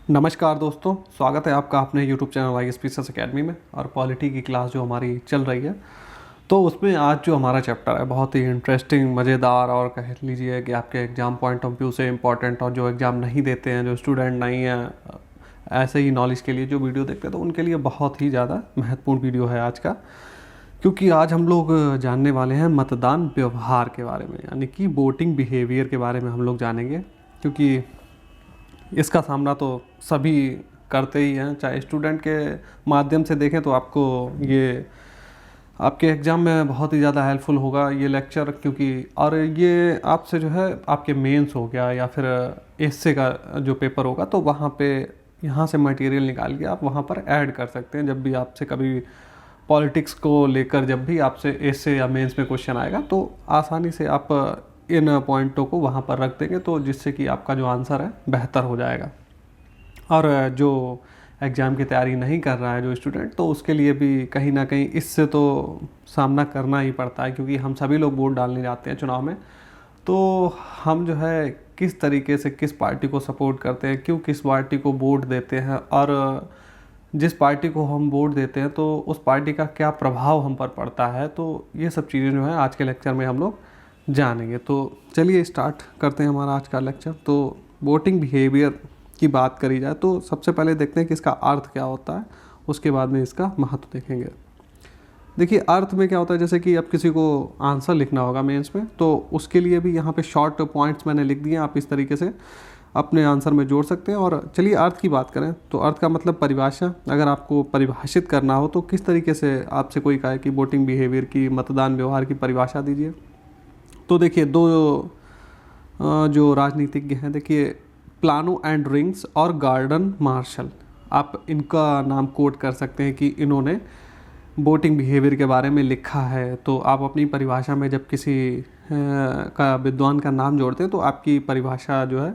नमस्कार दोस्तों, स्वागत है आपका अपने YouTube channel I S P academy में। और पॉलिटी की क्लास जो हमारी चल रही है, तो उसमें आज जो हमारा चैप्टर है बहुत ही इंटरेस्टिंग, मज़ेदार और कह लीजिए कि आपके एग्ज़ाम पॉइंट ऑफ व्यू से इम्पॉर्टेंट, और जो एग्ज़ाम नहीं देते हैं, जो स्टूडेंट नहीं हैं, ऐसे ही नॉलेज के लिए जो वीडियो देखते हैं, तो उनके लिए बहुत ही ज़्यादा महत्वपूर्ण वीडियो है आज का। क्योंकि आज हम लोग जानने वाले हैं मतदान व्यवहार के बारे में, यानी कि वोटिंग बिहेवियर के बारे में हम लोग जानेंगे। क्योंकि इसका सामना तो सभी करते ही हैं, चाहे स्टूडेंट के माध्यम से देखें तो आपको ये आपके एग्ज़ाम में बहुत ही ज़्यादा हेल्पफुल होगा ये लेक्चर। क्योंकि और ये आपसे जो है आपके मेंस हो गया या फिर एसए का जो पेपर होगा, तो वहाँ पे यहाँ से मटेरियल निकाल के आप वहाँ पर ऐड कर सकते हैं। जब भी आपसे कभी पॉलिटिक्स को लेकर जब भी आपसे एसए या मेंस में क्वेश्चन आएगा, तो आसानी से आप इन पॉइंटों को वहाँ पर रख देंगे, तो जिससे कि आपका जो आंसर है बेहतर हो जाएगा। और जो एग्ज़ाम की तैयारी नहीं कर रहा है जो स्टूडेंट, तो उसके लिए भी कहीं ना कहीं इससे तो सामना करना ही पड़ता है। क्योंकि हम सभी लोग वोट डालने जाते हैं चुनाव में, तो हम जो है किस तरीके से किस पार्टी को सपोर्ट करते हैं, क्यों किस पार्टी को वोट देते हैं, और जिस पार्टी को हम वोट देते हैं तो उस पार्टी का क्या प्रभाव हम पर पड़ता है। तो ये सब चीज़ें जो है आज के लेक्चर में हम लोग जानेंगे। तो चलिए स्टार्ट करते हैं हमारा आज का लेक्चर। तो वोटिंग बिहेवियर की बात करी जाए तो सबसे पहले देखते हैं कि इसका अर्थ क्या होता है, उसके बाद में इसका महत्व देखेंगे। देखिए, अर्थ में क्या होता है, जैसे कि अब किसी को आंसर लिखना होगा मेंस में, तो उसके लिए भी यहाँ पे शॉर्ट पॉइंट्स मैंने लिख दिए, आप इस तरीके से अपने आंसर में जोड़ सकते हैं। और चलिए अर्थ की बात करें तो अर्थ का मतलब परिभाषा। अगर आपको परिभाषित करना हो तो किस तरीके से आपसे कोई कहे कि वोटिंग बिहेवियर की, मतदान व्यवहार की परिभाषा दीजिए, तो देखिए दो जो राजनीतिज्ञ हैं, देखिए प्लानो एंड रिंग्स और गार्डन मार्शल, आप इनका नाम कोट कर सकते हैं कि इन्होंने वोटिंग बिहेवियर के बारे में लिखा है। तो आप अपनी परिभाषा में जब किसी का विद्वान का नाम जोड़ते हैं, तो आपकी परिभाषा जो है,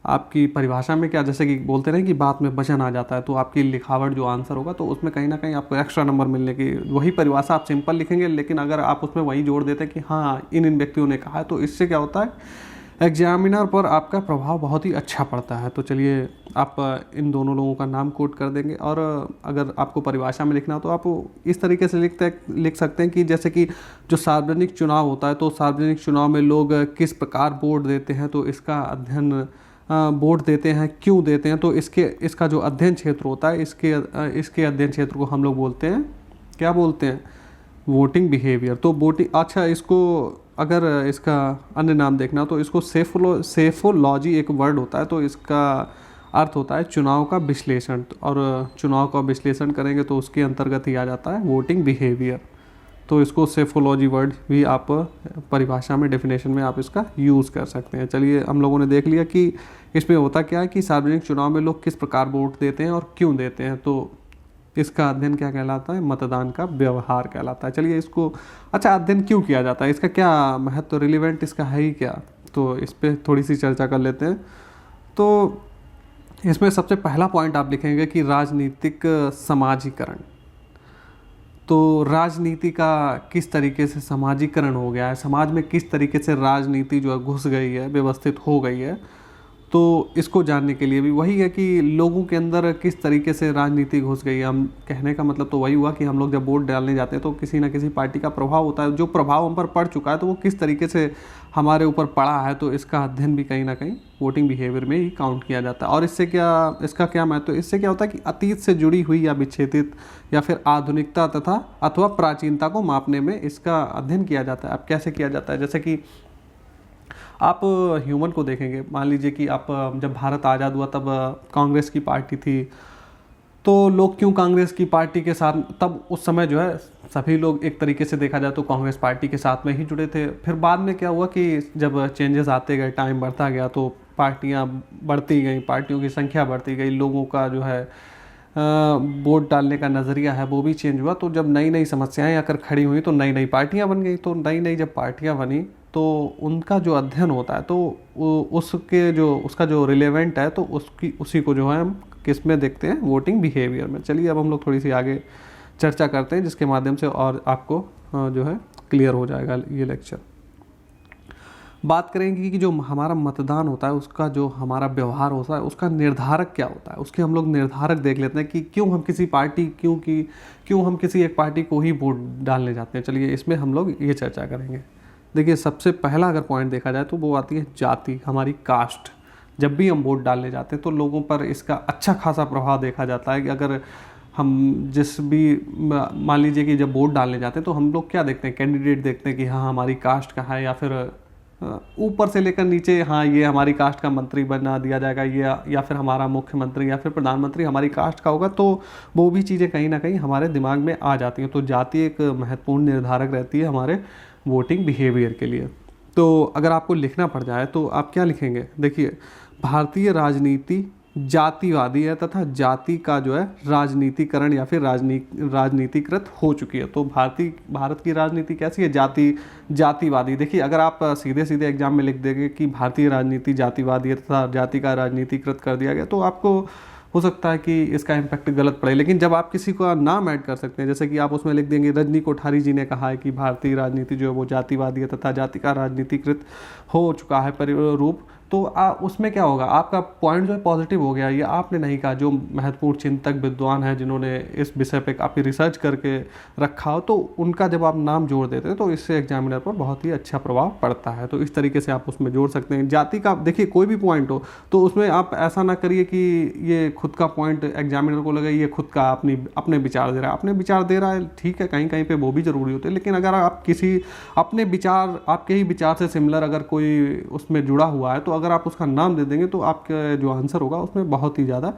आपकी परिभाषा में क्या, जैसे कि बोलते रहे कि बात में वचन आ जाता है, तो आपकी लिखावट जो आंसर होगा तो उसमें कहीं ना कहीं आपको एक्स्ट्रा नंबर मिलने की, वही परिभाषा आप सिंपल लिखेंगे, लेकिन अगर आप उसमें वही जोड़ देते हैं कि हाँ इन इन व्यक्तियों ने कहा है, तो इससे क्या होता है, एग्जामिनर पर आपका प्रभाव बहुत ही अच्छा पड़ता है। तो चलिए आप इन दोनों लोगों का नाम कोट कर देंगे। और अगर आपको परिभाषा में लिखना हो तो आप इस तरीके से लिख सकते हैं कि जैसे कि जो सार्वजनिक चुनाव होता है, तो सार्वजनिक चुनाव में लोग किस प्रकार वोट देते हैं, तो इसका अध्ययन, वोट देते हैं क्यों देते हैं, तो इसका जो अध्ययन क्षेत्र होता है, इसके अध्ययन क्षेत्र को हम लोग बोलते हैं, क्या बोलते हैं, वोटिंग बिहेवियर। तो वोटिंग, अच्छा, इसको अगर इसका अन्य नाम देखना तो इसको सेफोलॉजी एक वर्ड होता है, तो इसका अर्थ होता है चुनाव का विश्लेषण। और चुनाव का विश्लेषण करेंगे तो उसके अंतर्गत ही आ जाता है वोटिंग बिहेवियर। तो इसको सेफोलॉजी वर्ड भी आप परिभाषा में, डेफिनेशन में आप इसका यूज़ कर सकते हैं। चलिए हम लोगों ने देख लिया कि इसमें होता क्या है कि सार्वजनिक चुनाव में लोग किस प्रकार वोट देते हैं और क्यों देते हैं, तो इसका अध्ययन क्या कहलाता है, मतदान का व्यवहार कहलाता है। चलिए इसको, अच्छा अध्ययन क्यों किया जाता है, इसका क्या महत्व, रिलेवेंट इसका है ही क्या, तो इस पर थोड़ी सी चर्चा कर लेते हैं। तो इसमें सबसे पहला पॉइंट आप लिखेंगे कि राजनीतिक समाजीकरण। तो राजनीति का किस तरीके से समाजीकरण हो गया है, समाज में किस तरीके से राजनीति जो है घुस गई है, व्यवस्थित हो गई है, तो इसको जानने के लिए भी वही है कि लोगों के अंदर किस तरीके से राजनीति घुस गई है। हम कहने का मतलब तो वही हुआ कि हम लोग जब वोट डालने जाते हैं तो किसी ना किसी पार्टी का प्रभाव होता है, जो प्रभाव हम पर पड़ चुका है तो वो किस तरीके से हमारे ऊपर पड़ा है, तो इसका अध्ययन भी कहीं ना कहीं वोटिंग बिहेवियर में ही काउंट किया जाता है। और इससे क्या, इसका क्या महत्व, इससे क्या होता है कि अतीत से जुड़ी हुई या विच्छेदित या फिर आधुनिकता तथा अथवा प्राचीनता को मापने में इसका अध्ययन किया जाता है। अब कैसे किया जाता है, जैसे कि आप ह्यूमन को देखेंगे, मान लीजिए कि आप जब भारत आज़ाद हुआ तब कांग्रेस की पार्टी थी, तो लोग क्यों कांग्रेस की पार्टी के साथ, तब उस समय जो है सभी लोग एक तरीके से देखा जाए तो कांग्रेस पार्टी के साथ में ही जुड़े थे। फिर बाद में क्या हुआ कि जब चेंजेस आते गए, टाइम बढ़ता गया, तो पार्टियां बढ़ती गई, पार्टियों की संख्या बढ़ती गई, लोगों का जो है वोट डालने का नज़रिया है वो भी चेंज हुआ। तो जब नई नई समस्याएं आकर खड़ी हुई तो नई नई पार्टियां बन गई। तो नई नई जब पार्टियां बनी तो उनका जो अध्ययन होता है, तो उसका जो रिलेवेंट है, तो उसी को जो है हम किस में देखते हैं, वोटिंग बिहेवियर में। चलिए अब हम लोग थोड़ी सी आगे चर्चा करते हैं, जिसके माध्यम से और आपको जो है क्लियर हो जाएगा ये लेक्चर। बात करेंगे कि जो हमारा मतदान होता है उसका जो हमारा व्यवहार होता है उसका निर्धारक क्या होता है, उसके हम लोग निर्धारक देख लेते हैं कि क्यों हम किसी पार्टी क्यों हम किसी एक पार्टी को ही वोट डालने जाते हैं। चलिए इसमें हम लोग ये चर्चा करेंगे। देखिए सबसे पहला अगर पॉइंट देखा जाए तो वो आती है जाति, हमारी कास्ट। जब भी हम वोट डालने जाते हैं तो लोगों पर इसका अच्छा खासा प्रभाव देखा जाता है कि अगर हम जिस भी मान लीजिए कि जब वोट डालने जाते हैं तो हम लोग क्या देखते हैं, कैंडिडेट देखते हैं कि हाँ हमारी कास्ट का है, या फिर ऊपर से लेकर नीचे हाँ ये हमारी कास्ट का मंत्री बना दिया जाएगा, ये या फिर हमारा मुख्यमंत्री या फिर प्रधानमंत्री हमारी कास्ट का होगा, तो वो भी चीज़ें कहीं ना कहीं हमारे दिमाग में आ जाती हैं। तो जाति एक महत्वपूर्ण निर्धारक रहती है हमारे वोटिंग बिहेवियर के लिए। तो अगर आपको लिखना पड़ जाए तो आप क्या लिखेंगे, देखिए भारतीय राजनीति जातिवादी है तथा जाति का जो है राजनीतिकरण या फिर राजनीतिकृत हो चुकी है। तो भारत की राजनीति कैसी है, जातिवादी। देखिए अगर आप सीधे सीधे एग्जाम में लिख देंगे कि भारतीय राजनीति जातिवादी है तथा जाति का राजनीतिकृत कर दिया गया, तो आपको हो सकता है कि इसका इम्पैक्ट गलत पड़े। लेकिन जब आप किसी का नाम ऐड कर सकते हैं, जैसे कि आप उसमें लिख देंगे रजनी कोठारी जी ने कहा है कि भारतीय राजनीति जो है वो जातिवादी है तथा जाति का राजनीतिकृत हो चुका है रूप, तो उसमें क्या होगा, आपका पॉइंट जो है पॉजिटिव हो गया। ये आपने नहीं कहा, जो महत्वपूर्ण चिंतक विद्वान हैं जिन्होंने इस विषय पे काफ़ी रिसर्च करके रखा हो, तो उनका जब आप नाम जोड़ देते हैं तो इससे एग्जामिनर पर बहुत ही अच्छा प्रभाव पड़ता है। तो इस तरीके से आप उसमें जोड़ सकते हैं। जाति का देखिए कोई भी पॉइंट हो तो उसमें आप ऐसा ना करिए कि ये खुद का पॉइंट एग्जामिनर को लगे ये खुद का अपने विचार दे रहा है। अपने विचार दे रहा है ठीक है, कहीं कहीं पर वो भी ज़रूरी होते हैं, लेकिन अगर आप किसी अपने विचार आपके ही विचार से सिमिलर अगर कोई उसमें जुड़ा हुआ है तो अगर आप उसका नाम दे देंगे तो आपका जो आंसर होगा उसमें बहुत ही ज़्यादा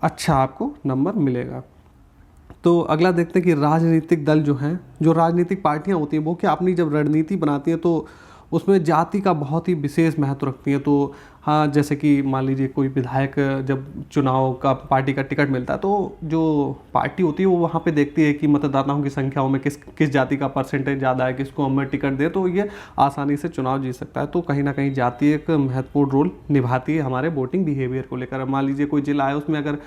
अच्छा आपको नंबर मिलेगा। तो अगला देखते हैं कि राजनीतिक दल जो हैं, जो राजनीतिक पार्टियां होती हैं वो क्या अपनी जब रणनीति बनाती हैं तो उसमें जाति का बहुत ही विशेष महत्व रखती हैं। तो हाँ जैसे कि मान लीजिए कोई विधायक जब चुनाव का पार्टी का टिकट मिलता है तो जो पार्टी होती है वो वहाँ पे देखती है कि मतदाताओं की संख्याओं में किस जाति का परसेंटेज ज़्यादा है, किसको हम टिकट दे तो ये आसानी से चुनाव जीत सकता है। तो कहीं ना कहीं जाति एक महत्वपूर्ण रोल निभाती है हमारे वोटिंग बिहेवियर को लेकर। मान लीजिए कोई जिला है उसमें अगर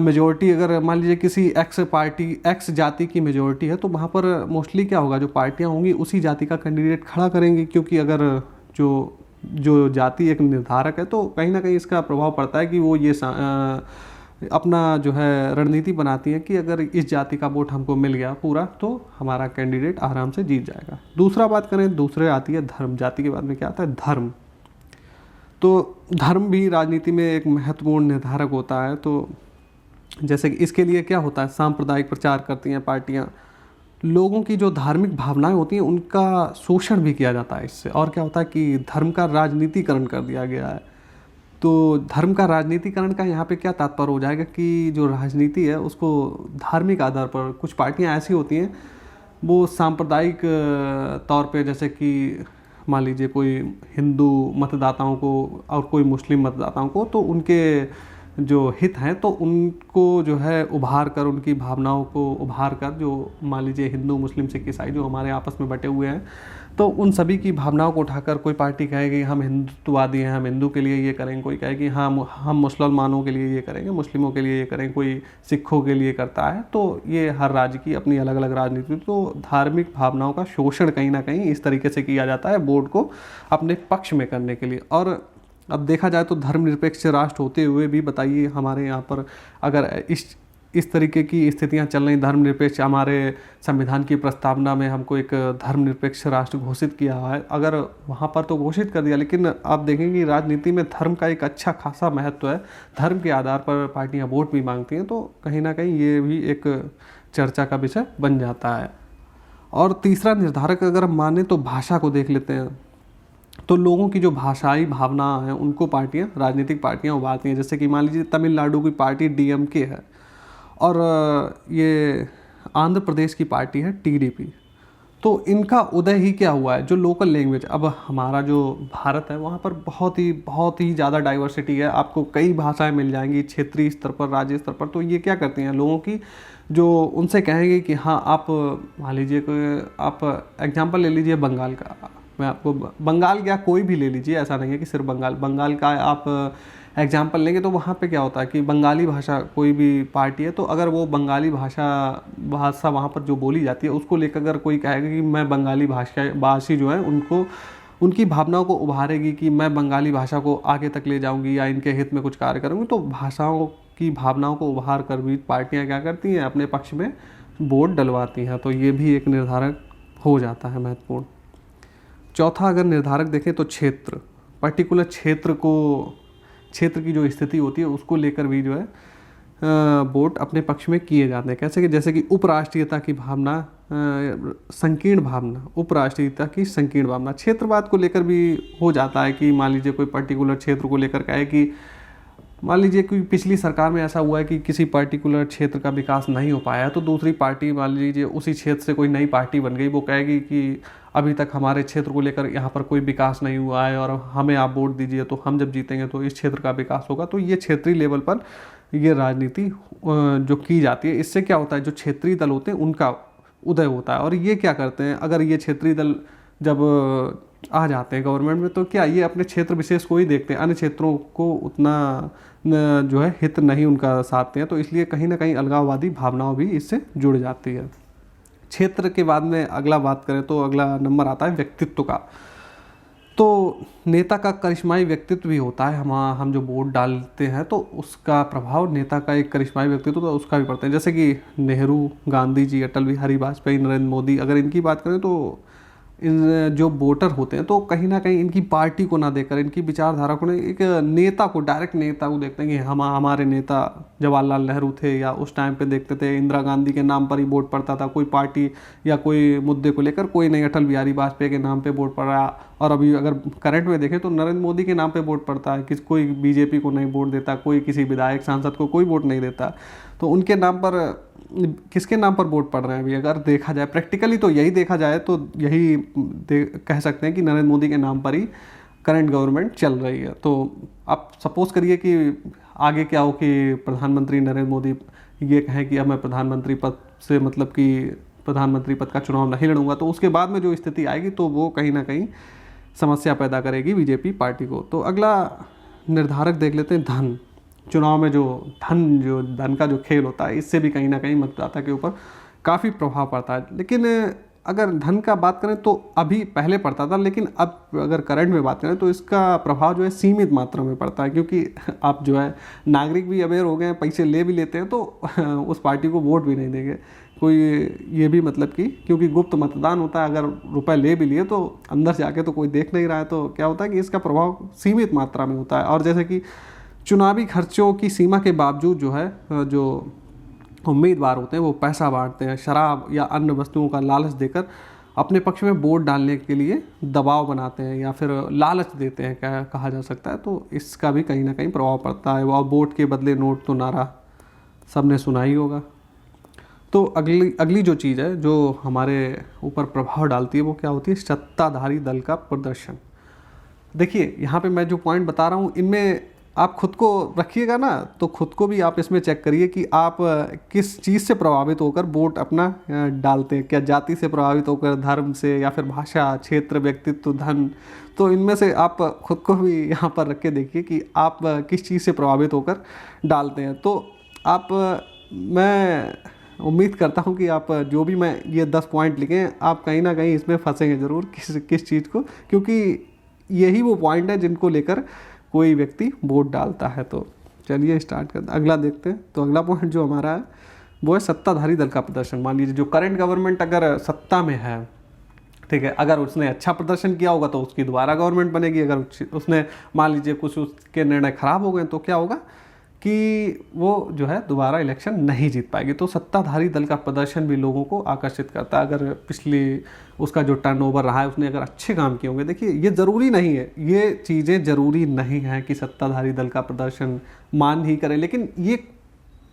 मेजोरिटी अगर मान लीजिए किसी एक्स जाति की मेजोरिटी है तो वहाँ पर मोस्टली क्या होगा, जो पार्टियाँ होंगी उसी जाति का कैंडिडेट खड़ा करेंगी, क्योंकि अगर जो जाति एक निर्धारक है तो कहीं ना कहीं इसका प्रभाव पड़ता है कि वो ये अपना जो है रणनीति बनाती है कि अगर इस जाति का वोट हमको मिल गया पूरा तो हमारा कैंडिडेट आराम से जीत जाएगा। दूसरा बात करें, दूसरे आती है धर्म। जाति के बाद में क्या आता है, धर्म। तो धर्म भी राजनीति में एक महत्वपूर्ण निर्धारक होता है। तो जैसे कि इसके लिए क्या होता है, सांप्रदायिक प्रचार करती हैं पार्टियां, लोगों की जो धार्मिक भावनाएं होती हैं उनका शोषण भी किया जाता है इससे। और क्या होता है कि धर्म का राजनीतिकरण कर दिया गया है। तो धर्म का राजनीतिकरण का यहाँ पे क्या तात्पर्य हो जाएगा कि जो राजनीति है उसको धार्मिक आधार पर, कुछ पार्टियां ऐसी होती हैं वो सांप्रदायिक तौर पे, जैसे कि मान लीजिए कोई हिंदू मतदाताओं को और कोई मुस्लिम मतदाताओं को, तो उनके जो हित हैं तो उनको जो है उभार कर, उनकी भावनाओं को उभार कर, जो मान लीजिए हिंदू मुस्लिम सिख ईसाई जो हमारे आपस में बटे हुए हैं, तो उन सभी की भावनाओं को उठाकर कोई पार्टी कहेगी हम हिंदुत्ववादी हैं, हम हिंदू के लिए ये करेंगे, कोई कहेगी हाँ हम मुसलमानों के लिए ये करेंगे, मुस्लिमों के लिए ये करेंगे, कोई सिखों के लिए करता है। तो ये हर राज्य की अपनी अलग अलग राजनीति। तो धार्मिक भावनाओं का शोषण कहीं ना कहीं इस तरीके से किया जाता है वोट को अपने पक्ष में करने के लिए। और अब देखा जाए तो धर्मनिरपेक्ष राष्ट्र होते हुए भी बताइए हमारे यहाँ पर अगर इस तरीके की स्थितियाँ चल रही, धर्मनिरपेक्ष, हमारे संविधान की प्रस्तावना में हमको एक धर्मनिरपेक्ष राष्ट्र घोषित किया है, अगर वहाँ पर तो घोषित कर दिया, लेकिन आप देखेंगे राजनीति में धर्म का एक अच्छा खासा महत्व है। धर्म के आधार पर पार्टियाँ वोट भी मांगती हैं, तो कहीं ना कहीं ये भी एक चर्चा का विषय बन जाता है। और तीसरा निर्धारक अगर हम माने तो भाषा को देख लेते हैं। तो लोगों की जो भाषाई भावना है उनको पार्टियां, राजनीतिक पार्टियां उभारती हैं। जैसे कि मान लीजिए तमिलनाडु की पार्टी डीएमके है और ये आंध्र प्रदेश की पार्टी है टीडीपी। तो इनका उदय ही क्या हुआ है, जो लोकल लैंग्वेज, अब हमारा जो भारत है वहाँ पर बहुत ही ज़्यादा डाइवर्सिटी है, आपको कई भाषाएं मिल जाएंगी क्षेत्रीय स्तर पर, राज्य स्तर पर। तो ये क्या करती हैं, लोगों की जो उनसे कहेंगे कि हाँ आप मान लीजिए आप एग्जाम्पल ले लीजिए बंगाल का, मैं आपको बंगाल क्या कोई भी ले लीजिए, ऐसा नहीं है कि सिर्फ बंगाल का आप एग्जाम्पल लेंगे तो वहाँ पे क्या होता है कि बंगाली भाषा कोई भी पार्टी है तो अगर वो बंगाली भाषा वहाँ पर जो बोली जाती है उसको लेकर अगर कोई कहेगा कि मैं बंगाली भाषी जो है उनको उनकी भावनाओं को उभारेगी कि मैं बंगाली भाषा को आगे तक ले जाऊंगी या इनके हित में कुछ कार्य करूंगी, तो भाषाओं की भावनाओं को उभार कर भी पार्टियां क्या करती हैं, अपने पक्ष में वोट डलवाती हैं। तो ये भी एक निर्धारक हो जाता है महत्वपूर्ण। चौथा अगर निर्धारक देखें तो क्षेत्र, पर्टिकुलर क्षेत्र की जो स्थिति होती है उसको लेकर भी जो है वोट अपने पक्ष में किए जाते हैं। कैसे कि जैसे कि उपराष्ट्रीयता की भावना, संकीर्ण भावना, उपराष्ट्रीयता की संकीर्ण भावना, क्षेत्रवाद को लेकर भी हो जाता है कि मान लीजिए कोई पर्टिकुलर क्षेत्र को लेकर कहे कि मान लीजिए कि पिछली सरकार में ऐसा हुआ है कि किसी पर्टिकुलर क्षेत्र का विकास नहीं हो पाया, तो दूसरी पार्टी मान लीजिए उसी क्षेत्र से कोई नई पार्टी बन गई, वो कहेगी कि अभी तक हमारे क्षेत्र को लेकर यहाँ पर कोई विकास नहीं हुआ है और हमें आप वोट दीजिए, तो हम जब जीतेंगे तो इस क्षेत्र का विकास होगा। तो ये क्षेत्रीय लेवल पर ये राजनीति जो की जाती है, इससे क्या होता है, जो क्षेत्रीय दल होते हैं उनका उदय होता है। और ये क्या करते हैं, अगर ये क्षेत्रीय दल जब आ जाते हैं गवर्नमेंट में, तो क्या ये अपने क्षेत्र विशेष को ही देखते हैं, अन्य क्षेत्रों को उतना जो है हित नहीं उनका साधते हैं। तो इसलिए कहीं ना कहीं अलगाववादी भावनाओं भी इससे जुड़ जाती है। क्षेत्र के बाद में अगला बात करें तो अगला नंबर आता है व्यक्तित्व का। तो नेता का करिश्माई व्यक्तित्व भी होता है, हम जो वोट डालते हैं तो उसका प्रभाव नेता का एक करिश्माई व्यक्तित्व तो उसका भी पड़ता है। जैसे कि नेहरू, गांधी जी, अटल बिहारी वाजपेयी, नरेंद्र मोदी, अगर इनकी बात करें तो इन जो वोटर होते हैं तो कहीं ना कहीं इनकी पार्टी को ना देखकर, इनकी विचारधारा को नहीं, एक नेता को, डायरेक्ट नेता को देखते हैं कि हमारे नेता जवाहरलाल नेहरू थे, या उस टाइम पे देखते थे इंदिरा गांधी के नाम पर ही वोट पड़ता था, कोई पार्टी या कोई मुद्दे को लेकर कोई नहीं, अटल बिहारी वाजपेयी के नाम पे वोट पड़ रहा। और अभी अगर करंट में देखें तो नरेंद्र मोदी के नाम पे वोट पड़ता है, कोई बीजेपी को नहीं वोट देता, कोई किसी विधायक सांसद को कोई वोट नहीं देता। तो उनके नाम पर, किसके नाम पर वोट पड़ रहे हैं अभी अगर देखा जाए प्रैक्टिकली, तो यही देखा जाए तो यही कह सकते हैं कि नरेंद्र मोदी के नाम पर ही करंट गवर्नमेंट चल रही है। तो आप सपोज करिए कि आगे क्या हो कि प्रधानमंत्री नरेंद्र मोदी ये कहें कि अब मैं प्रधानमंत्री पद से, मतलब कि प्रधानमंत्री पद का चुनाव नहीं लड़ूंगा, तो उसके बाद में जो स्थिति आएगी तो वो कहीं ना कहीं समस्या पैदा करेगी बीजेपी पार्टी को। तो अगला निर्धारक देख लेते हैं धन। चुनाव में जो धन का जो खेल होता है, इससे भी कहीं ना कहीं मतदाता के ऊपर काफ़ी प्रभाव पड़ता है। लेकिन अगर धन का बात करें तो अभी पहले पड़ता था, लेकिन अब अगर करंट में बात करें तो इसका प्रभाव जो है सीमित मात्रा में पड़ता है, क्योंकि आप जो है नागरिक भी अवेयर हो गए हैं, पैसे ले भी लेते हैं तो उस पार्टी को वोट भी नहीं देंगे कोई। ये भी मतलब कि क्योंकि गुप्त मतदान होता है, अगर रुपए ले भी लिए तो अंदर जाके तो कोई देख नहीं रहा है, तो क्या होता है कि इसका प्रभाव सीमित मात्रा में होता है। और जैसे कि चुनावी खर्चों की सीमा के बावजूद जो है, जो उम्मीदवार होते हैं वो पैसा बांटते हैं, शराब या अन्य वस्तुओं का लालच देकर अपने पक्ष में वोट डालने के लिए दबाव बनाते हैं या फिर लालच देते हैं, कहा जा सकता है। तो इसका भी कहीं ना कहीं प्रभाव पड़ता है। और वोट के बदले नोट तो नारा सबने सुना ही होगा। तो अगली जो चीज़ है जो हमारे ऊपर प्रभाव डालती है वो क्या होती है, सत्ताधारी दल का प्रदर्शन। देखिए यहाँ पे मैं जो पॉइंट बता रहा हूँ इनमें आप खुद को रखिएगा ना, तो खुद को भी आप इसमें चेक करिए कि आप किस चीज़ से प्रभावित होकर वोट अपना डालते हैं। क्या जाति से प्रभावित होकर, धर्म से, या फिर भाषा, क्षेत्र, व्यक्तित्व, धन। तो इनमें से आप खुद को भी यहाँ पर रख के देखिए कि आप किस चीज़ से प्रभावित होकर डालते हैं। तो मैं उम्मीद करता हूँ कि आप जो भी मैं ये 10 पॉइंट लिखे, आप कहीं ना कहीं इसमें फंसेंगे ज़रूर किस चीज़ को, क्योंकि यही वो पॉइंट है जिनको लेकर कोई व्यक्ति वोट डालता है। तो चलिए स्टार्ट करते, अगला देखते हैं। तो अगला पॉइंट जो हमारा है वो है सत्ताधारी दल का प्रदर्शन। मान लीजिए जो करंट गवर्नमेंट अगर सत्ता में है, ठीक है, अगर उसने अच्छा प्रदर्शन किया होगा तो उसकी दोबारा गवर्नमेंट बनेगी। अगर उसने मान लीजिए कुछ उसके निर्णय खराब हो गए तो क्या होगा कि वो जो है दोबारा इलेक्शन नहीं जीत पाएगी। तो सत्ताधारी दल का प्रदर्शन भी लोगों को आकर्षित करता है। अगर पिछली उसका जो टर्नओवर रहा है, उसने अगर अच्छे काम किए होंगे, देखिए ये ज़रूरी नहीं है, ये चीज़ें ज़रूरी नहीं है कि सत्ताधारी दल का प्रदर्शन मान ही करे, लेकिन ये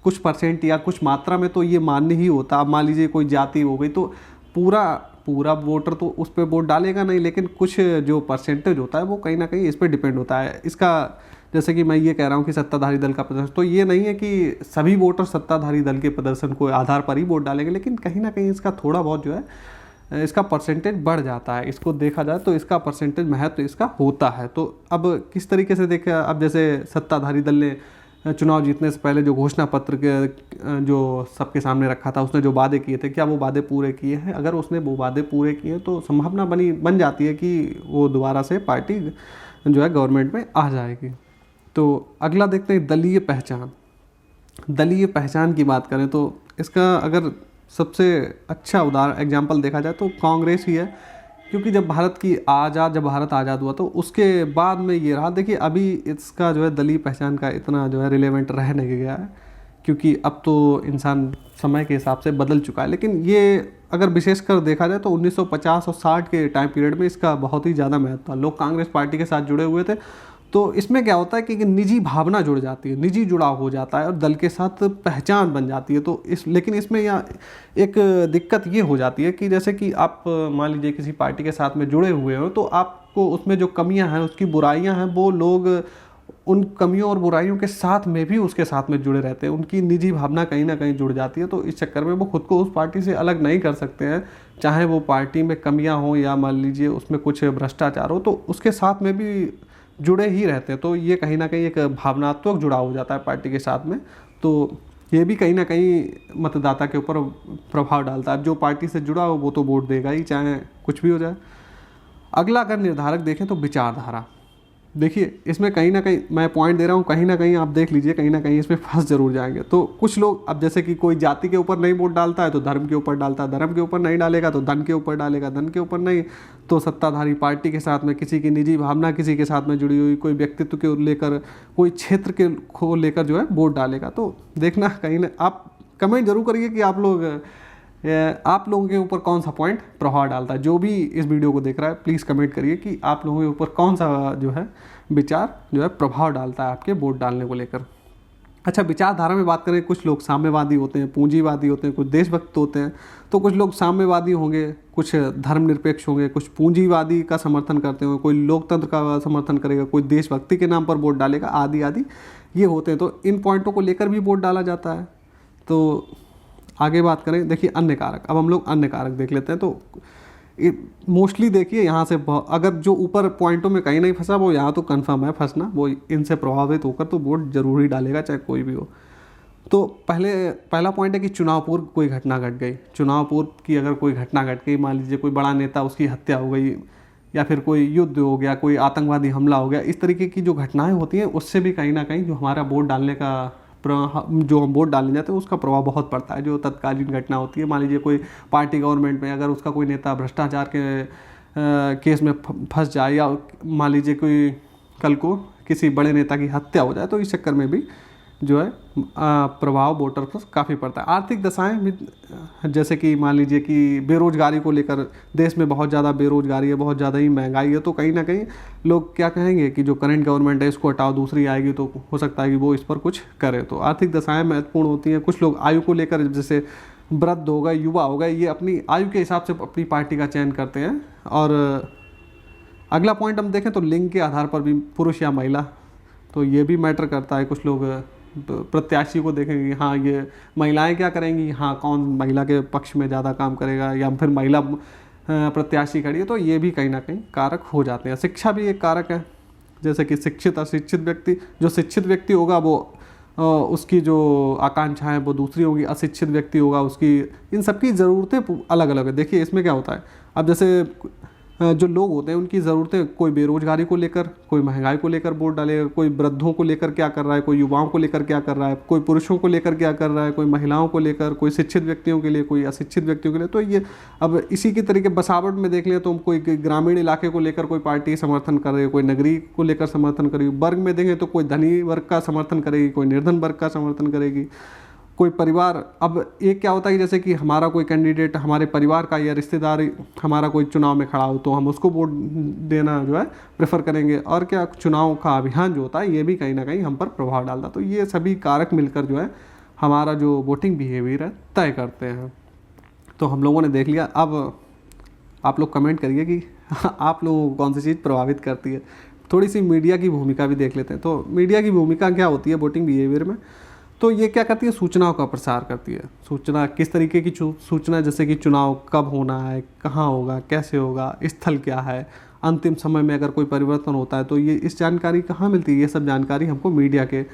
कुछ परसेंट या कुछ मात्रा में तो ये मान्य ही होता। अब मान लीजिए कोई जाति हो गई तो पूरा वोटर तो उस पर वोट डालेगा नहीं, लेकिन कुछ जो परसेंटेज होता है वो कहीं ना कहीं इस पर डिपेंड होता है। इसका जैसे कि मैं ये कह रहा हूँ कि सत्ताधारी दल का प्रदर्शन, तो ये नहीं है कि सभी वोटर सत्ताधारी दल के प्रदर्शन को आधार पर ही वोट डालेंगे, लेकिन कहीं ना कहीं इसका थोड़ा बहुत जो है इसका परसेंटेज बढ़ जाता है। इसको देखा जाए तो इसका परसेंटेज महत्व इसका होता है। तो अब किस तरीके से देखें, अब जैसे सत्ताधारी दल ने चुनाव जीतने से पहले जो घोषणा पत्र के जो सबके सामने रखा था, उसने जो वादे किए थे, क्या वो वादे पूरे किए हैं? अगर उसने वो वादे पूरे किए तो संभावना बन जाती है कि वो दोबारा से पार्टी जो है गवर्नमेंट में आ जाएगी। तो अगला देखते हैं दलीय पहचान। दलीय पहचान की बात करें तो इसका अगर सबसे अच्छा उदाहरण एग्जाम्पल देखा जाए तो कांग्रेस ही है, क्योंकि जब भारत आज़ाद हुआ तो उसके बाद में ये रहा। देखिए अभी इसका जो है दलीय पहचान का इतना जो है रिलेवेंट रह नहीं गया है, क्योंकि अब तो इंसान समय के हिसाब से बदल चुका है। लेकिन ये अगर विशेषकर देखा जाए तो 1950 और 60 के टाइम पीरियड में इसका बहुत ही ज़्यादा महत्व था। लोग कांग्रेस पार्टी के साथ जुड़े हुए थे, तो इसमें क्या होता है कि निजी भावना जुड़ जाती है, निजी जुड़ाव हो जाता है और दल के साथ पहचान बन जाती है। तो लेकिन इसमें यहाँ एक दिक्कत ये हो जाती है कि जैसे कि आप मान लीजिए किसी पार्टी के साथ में जुड़े हुए हो, तो आपको उसमें जो कमियां हैं, उसकी बुराइयां हैं, वो लोग उन कमियों और बुराइयों के साथ में भी उसके साथ में जुड़े रहते हैं। उनकी निजी भावना कहीं ना कहीं जुड़ जाती है, तो इस चक्कर में वो खुद को उस पार्टी से अलग नहीं कर सकते हैं। चाहे वो पार्टी में कमियाँ हों या मान लीजिए उसमें कुछ भ्रष्टाचार हो, तो उसके साथ में भी जुड़े ही रहते हैं। तो ये कहीं ना कहीं एक भावनात्मक जुड़ाव हो जाता है पार्टी के साथ में। तो ये भी कहीं ना कहीं मतदाता के ऊपर प्रभाव डालता है। जो पार्टी से जुड़ा हो वो तो वोट देगा ही, चाहे कुछ भी हो जाए। अगला अगर निर्धारक देखें तो विचारधारा। देखिए इसमें कहीं ना कहीं मैं पॉइंट दे रहा हूँ, कहीं ना कहीं आप देख लीजिए, कहीं ना कहीं इसमें फंस जरूर जाएंगे। तो कुछ लोग अब जैसे कि कोई जाति के ऊपर नहीं वोट डालता है तो धर्म के ऊपर डालता है, धर्म के ऊपर नहीं डालेगा तो धन के ऊपर डालेगा, धन के ऊपर नहीं तो सत्ताधारी पार्टी के साथ में किसी की निजी भावना किसी के साथ में जुड़ी हुई, कोई व्यक्तित्व के लेकर, कोई क्षेत्र के को लेकर जो है वोट डालेगा। तो देखना कहीं ना, आप कमेंट जरूर करिए कि आप लोगों के ऊपर कौन सा पॉइंट प्रभाव डालता है। जो भी इस वीडियो को देख रहा है प्लीज़ कमेंट करिए कि आप लोगों के ऊपर कौन सा जो है विचार जो है प्रभाव डालता है आपके वोट डालने को लेकर। अच्छा, विचारधारा में बात करें, कुछ लोग साम्यवादी होते हैं, पूंजीवादी होते हैं, कुछ देशभक्त होते हैं। तो कुछ लोग साम्यवादी होंगे, कुछ धर्मनिरपेक्ष होंगे, कुछ पूंजीवादी का समर्थन करते होंगे, कोई लोकतंत्र का समर्थन करेगा, कोई देशभक्ति के नाम पर वोट डालेगा, आदि आदि ये होते हैं। तो इन पॉइंटों को लेकर भी वोट डाला जाता है। तो आगे बात करें, देखिए अन्य कारक। अब हम लोग अन्य कारक देख लेते हैं। तो मोस्टली देखिए यहाँ से अगर जो ऊपर पॉइंटों में कहीं नहीं फंसा वो यहाँ तो कंफर्म है फंसना, वो इनसे प्रभावित होकर तो वोट जरूर ही डालेगा, चाहे कोई भी हो। तो पहला पॉइंट है कि चुनाव पूर्व कोई घटना घट गई। चुनाव पूर्व की अगर कोई घटना घट गई, मान लीजिए कोई बड़ा नेता उसकी हत्या हो गई, या फिर कोई युद्ध हो गया, कोई आतंकवादी हमला हो गया, इस तरीके की जो घटनाएं होती हैं उससे भी कहीं ना कहीं जो हमारा वोट डालने का जो हम वोट डालने जाते हैं उसका प्रभाव बहुत पड़ता है। जो तत्कालीन घटना होती है, मान लीजिए कोई पार्टी गवर्नमेंट में अगर उसका कोई नेता भ्रष्टाचार के केस में फंस जाए, या मान लीजिए कोई कल को किसी बड़े नेता की हत्या हो जाए, तो इस चक्कर में भी जो है प्रभाव वोटर पर काफ़ी पड़ता है। आर्थिक दशाएं भी, जैसे कि मान लीजिए कि बेरोजगारी को लेकर देश में बहुत ज़्यादा बेरोजगारी है, बहुत ज़्यादा ही महंगाई है, तो कहीं ना कहीं लोग क्या कहेंगे कि जो करंट गवर्नमेंट है इसको हटाओ, दूसरी आएगी तो हो सकता है कि वो इस पर कुछ करे। तो आर्थिक दशाएं महत्वपूर्ण होती हैं। कुछ लोग आयु को लेकर, जैसे वृद्ध हो गए, युवा हो गए, ये अपनी आयु के हिसाब से अपनी पार्टी का चयन करते हैं। और अगला पॉइंट हम देखें तो लिंग के आधार पर भी, पुरुष या महिला, तो ये भी मैटर करता है। कुछ लोग प्रत्याशी को देखेंगे, हाँ ये महिलाएं क्या करेंगी, हाँ कौन महिला के पक्ष में ज़्यादा काम करेगा, या फिर महिला प्रत्याशी खड़ी है, तो ये भी कहीं ना कहीं कारक हो जाते हैं। शिक्षा भी एक कारक है, जैसे कि शिक्षित अशिक्षित व्यक्ति, जो शिक्षित व्यक्ति होगा वो उसकी जो आकांक्षाएं वो दूसरी होगी, अशिक्षित व्यक्ति होगा उसकी, इन सबकी ज़रूरतें अलग अलग है। देखिए इसमें क्या होता है, अब जैसे जो लोग होते हैं उनकी ज़रूरतें, कोई बेरोजगारी को लेकर, कोई महंगाई को लेकर वोट डालेगा, कोई वृद्धों को लेकर क्या कर रहा है, कोई युवाओं को लेकर क्या कर रहा है, कोई पुरुषों को लेकर क्या कर रहा है, कोई महिलाओं को लेकर, कोई शिक्षित व्यक्तियों के लिए, कोई अशिक्षित व्यक्तियों के लिए। तो ये अब इसी की तरीके बसावट में देख लें तो कोई ग्रामीण इलाके को लेकर कोई पार्टी समर्थन कर रही है, कोई नगरी को लेकर समर्थन करेगी। वर्ग में देखें तो कोई धनी वर्ग का समर्थन करेगी, कोई निर्धन वर्ग का समर्थन करेगी, कोई परिवार। अब एक क्या होता है कि जैसे कि हमारा कोई कैंडिडेट हमारे परिवार का या रिश्तेदार हमारा कोई चुनाव में खड़ा हो तो हम उसको वोट देना जो है प्रेफर करेंगे। और क्या, चुनाव का अभियान जो होता है ये भी कहीं ना कहीं हम पर प्रभाव डालता है। तो ये सभी कारक मिलकर जो है हमारा जो वोटिंग बिहेवियर है तय करते हैं। तो हम लोगों ने देख लिया। अब आप लोग कमेंट करिए कि आप लोगों को कौन सी चीज़ प्रभावित करती है। थोड़ी सी मीडिया की भूमिका भी देख लेते हैं। तो मीडिया की भूमिका क्या होती है वोटिंग बिहेवियर में, तो ये क्या करती है, सूचनाओं का प्रसार करती है। सूचना किस तरीके की सूचना, जैसे कि चुनाव कब होना है, कहाँ होगा, कैसे होगा, स्थल क्या है, अंतिम समय में अगर कोई परिवर्तन होता है तो ये इस जानकारी कहाँ मिलती है, ये सब जानकारी हमको मीडिया के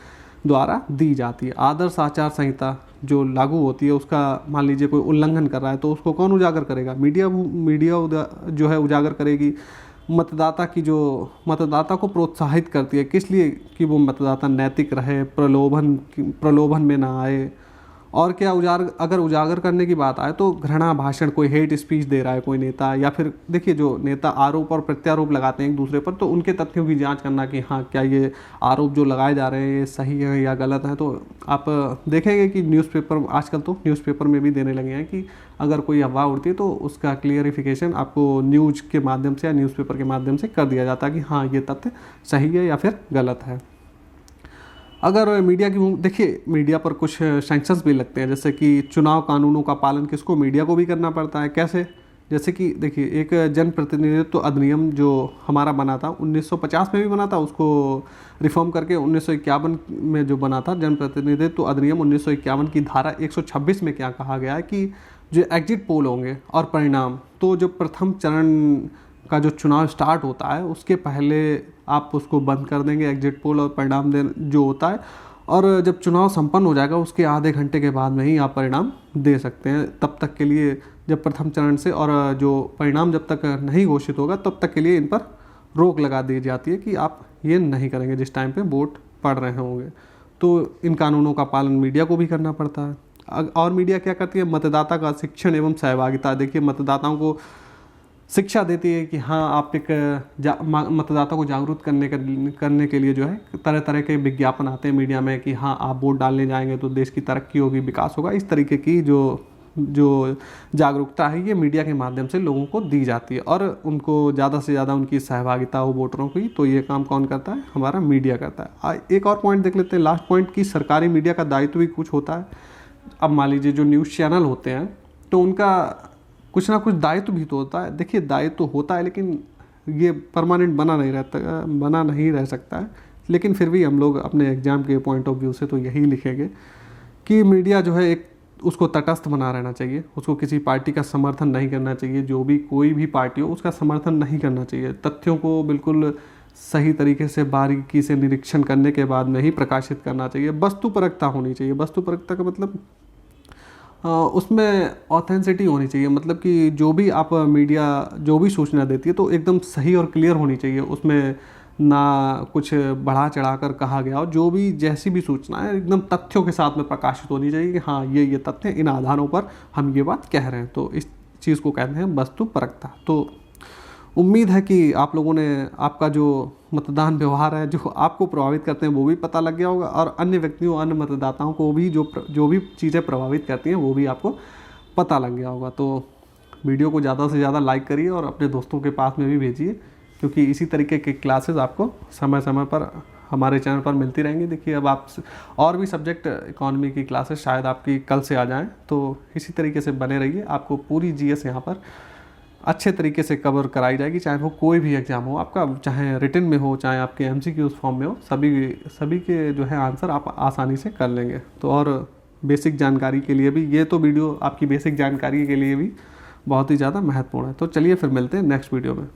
द्वारा दी जाती है। आदर्श आचार संहिता जो लागू होती है उसका मान लीजिए कोई उल्लंघन कर रहा है तो उसको कौन उजागर करेगा? मीडिया जो है उजागर करेगी। मतदाता को प्रोत्साहित करती है, किस लिए? कि वो मतदाता नैतिक रहे, प्रलोभन में ना आए। और क्या अगर उजागर करने की बात आए तो घृणा भाषण, कोई हेट स्पीच दे रहा है कोई नेता, या फिर देखिए जो नेता आरोप और प्रत्यारोप लगाते हैं एक दूसरे पर, तो उनके तथ्यों की जांच करना कि हाँ क्या ये आरोप जो लगाए जा रहे हैं ये सही है या गलत है। तो आप देखेंगे कि न्यूज़पेपर, आजकल तो न्यूज़पेपर में भी देने लगे हैं कि अगर कोई अफवाह उड़ती है तो उसका क्लियरिफिकेशन आपको न्यूज़ के माध्यम से या न्यूज़पेपर के माध्यम से कर दिया जाता है कि हाँ ये तथ्य सही है या फिर गलत है। अगर मीडिया की, देखिए मीडिया पर कुछ सैंक्शंस भी लगते हैं, जैसे कि चुनाव कानूनों का पालन किसको? मीडिया को भी करना पड़ता है। कैसे? जैसे कि देखिए एक जनप्रतिनिधित्व अधिनियम जो हमारा बना था 1950 में भी बना था, उसको रिफॉर्म करके 1951 में जो बना था जनप्रतिनिधित्व अधिनियम 1951 की धारा 126 में क्या कहा गया है कि जो एग्जिट पोल होंगे और परिणाम, तो जो प्रथम चरण का जो चुनाव स्टार्ट होता है उसके पहले आप उसको बंद कर देंगे, एग्जिट पोल और परिणाम जो होता है, और जब चुनाव संपन्न हो जाएगा उसके आधे घंटे के बाद में ही आप परिणाम दे सकते हैं। तब तक के लिए जब प्रथम चरण से, और जो परिणाम जब तक नहीं घोषित होगा तब तक के लिए इन पर रोक लगा दी जाती है कि आप ये नहीं करेंगे जिस टाइम पे वोट पड़ रहे होंगे। तो इन कानूनों का पालन मीडिया को भी करना पड़ता है। और मीडिया क्या करती है? मतदाता का शिक्षण एवं सहभागिता। देखिए मतदाताओं को शिक्षा देती है कि हाँ आप एक मतदाता को जागरूक करने के लिए जो है तरह तरह के विज्ञापन आते हैं मीडिया में कि हाँ आप वोट डालने जाएंगे तो देश की तरक्की होगी, विकास होगा। इस तरीके की जो जागरूकता है ये मीडिया के माध्यम से लोगों को दी जाती है, और उनको ज़्यादा से ज़्यादा उनकी सहभागिता हो वोटरों की, तो ये काम कौन करता है? हमारा मीडिया करता है। एक और पॉइंट देख लेते हैं, लास्ट पॉइंट, की सरकारी मीडिया का दायित्व भी कुछ होता है। अब मान लीजिए जो न्यूज़ चैनल होते हैं तो उनका कुछ ना कुछ दायित्व भी तो होता है। देखिए दायित्व तो होता है लेकिन ये परमानेंट बना नहीं रह सकता है। लेकिन फिर भी हम लोग अपने एग्ज़ाम के पॉइंट ऑफ व्यू से तो यही लिखेंगे कि मीडिया जो है एक उसको तटस्थ बना रहना चाहिए, उसको किसी पार्टी का समर्थन नहीं करना चाहिए, जो भी कोई भी पार्टी हो उसका समर्थन नहीं करना चाहिए। तथ्यों को बिल्कुल सही तरीके से बारीकी से निरीक्षण करने के बाद में ही प्रकाशित करना चाहिए। वस्तुपरकता होनी चाहिए। वस्तुपरकता का मतलब उसमें ऑथेंसिटी होनी चाहिए, मतलब कि जो भी आप मीडिया जो भी सूचना देती है तो एकदम सही और क्लियर होनी चाहिए। उसमें ना कुछ बढ़ा चढ़ा कर कहा गया हो, जो भी जैसी भी सूचना है एकदम तथ्यों के साथ में प्रकाशित होनी चाहिए कि हाँ ये तथ्य, इन आधारों पर हम ये बात कह रहे हैं। तो इस चीज़ को कहते हैं वस्तुपरकता। तो उम्मीद है कि आप लोगों ने आपका जो मतदान व्यवहार है जो आपको प्रभावित करते हैं वो भी पता लग गया होगा, और अन्य व्यक्तियों, अन्य मतदाताओं को भी जो भी चीज़ें प्रभावित करती हैं वो भी आपको पता लग गया होगा। तो वीडियो को ज़्यादा से ज़्यादा लाइक करिए और अपने दोस्तों के पास में भी भेजिए, क्योंकि इसी तरीके के क्लासेस आपको समय समय पर हमारे चैनल पर मिलती रहेंगी। देखिए अब आप और भी सब्जेक्ट इकोनॉमी की क्लासेस शायद आपकी कल से आ जाएँ, तो इसी तरीके से बने रहिए। आपको पूरी जीएस यहाँ पर अच्छे तरीके से कवर कराई जाएगी, चाहे वो कोई भी एग्ज़ाम हो आपका, चाहे रिटन में हो चाहे आपके एमसीक्यूज़ फॉर्म में हो, सभी के जो है आंसर आप आसानी से कर लेंगे। तो और बेसिक जानकारी के लिए भी ये तो वीडियो आपकी बेसिक जानकारी के लिए भी बहुत ही ज़्यादा महत्वपूर्ण है। तो चलिए फिर मिलते हैं नेक्स्ट वीडियो में।